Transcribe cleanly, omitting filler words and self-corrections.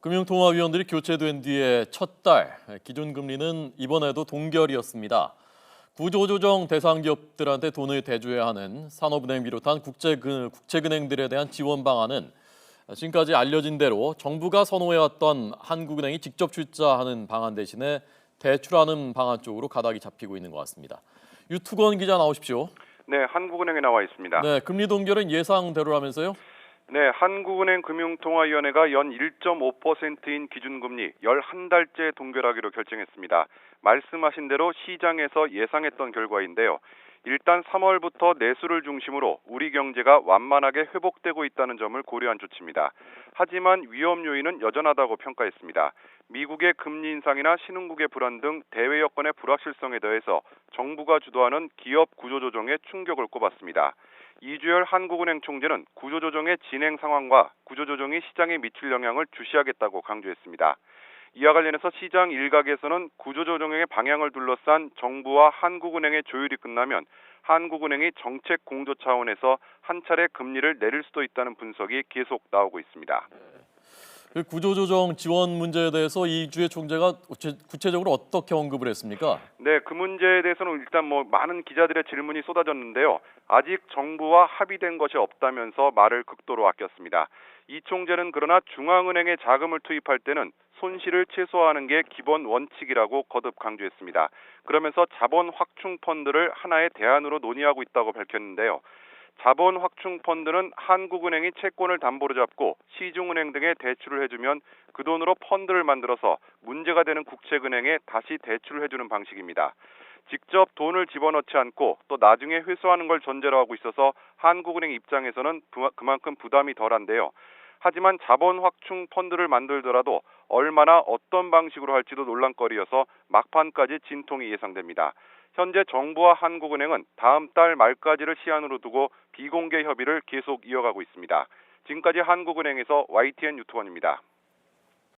금융통화위원들이 교체된 뒤에 첫 달 기준금리는 이번에도 동결이었습니다. 구조조정 대상 기업들한테 돈을 대줘야 하는 산업은행 비롯한 국책은행들에 대한 지원 방안은 지금까지 알려진 대로 정부가 선호해왔던 한국은행이 직접 출자하는 방안 대신에 대출하는 방안 쪽으로 가닥이 잡히고 있는 것 같습니다. 유투건 기자 나오십시오. 네, 한국은행에 나와 있습니다. 네, 금리 동결은 예상대로라면서요? 네, 한국은행 금융통화위원회가 연 1.5%인 기준금리 11달째 동결하기로 결정했습니다. 말씀하신 대로 시장에서 예상했던 결과인데요. 일단 3월부터 내수를 중심으로 우리 경제가 완만하게 회복되고 있다는 점을 고려한 조치입니다. 하지만 위험 요인은 여전하다고 평가했습니다. 미국의 금리 인상이나 신흥국의 불안 등 대외 여건의 불확실성에 더해서 정부가 주도하는 기업 구조조정에 충격을 꼽았습니다. 이주열 한국은행 총재는 구조조정의 진행 상황과 구조조정이 시장에 미칠 영향을 주시하겠다고 강조했습니다. 이와 관련해서 시장 일각에서는 구조조정의 방향을 둘러싼 정부와 한국은행의 조율이 끝나면 한국은행이 정책 공조 차원에서 한 차례 금리를 내릴 수도 있다는 분석이 계속 나오고 있습니다. 그 구조조정 지원 문제에 대해서 이주열 총재가 구체적으로 어떻게 언급을 했습니까? 네, 그 문제에 대해서는 일단 많은 기자들의 질문이 쏟아졌는데요. 아직 정부와 합의된 것이 없다면서 말을 극도로 아꼈습니다. 이 총재는 그러나 중앙은행에 자금을 투입할 때는 손실을 최소화하는 게 기본 원칙이라고 거듭 강조했습니다. 그러면서 자본 확충 펀드를 하나의 대안으로 논의하고 있다고 밝혔는데요. 자본 확충 펀드는 한국은행이 채권을 담보로 잡고 시중은행 등에 대출을 해주면 그 돈으로 펀드를 만들어서 문제가 되는 국책은행에 다시 대출을 해주는 방식입니다. 직접 돈을 집어넣지 않고 또 나중에 회수하는 걸 전제로 하고 있어서 한국은행 입장에서는 그만큼 부담이 덜한데요. 하지만 자본 확충 펀드를 만들더라도 얼마나 어떤 방식으로 할지도 논란거리여서 막판까지 진통이 예상됩니다. 현재 정부와 한국은행은 다음 달 말까지를 시한으로 두고 비공개 협의를 계속 이어가고 있습니다. 지금까지 한국은행에서 YTN 유튜버입니다.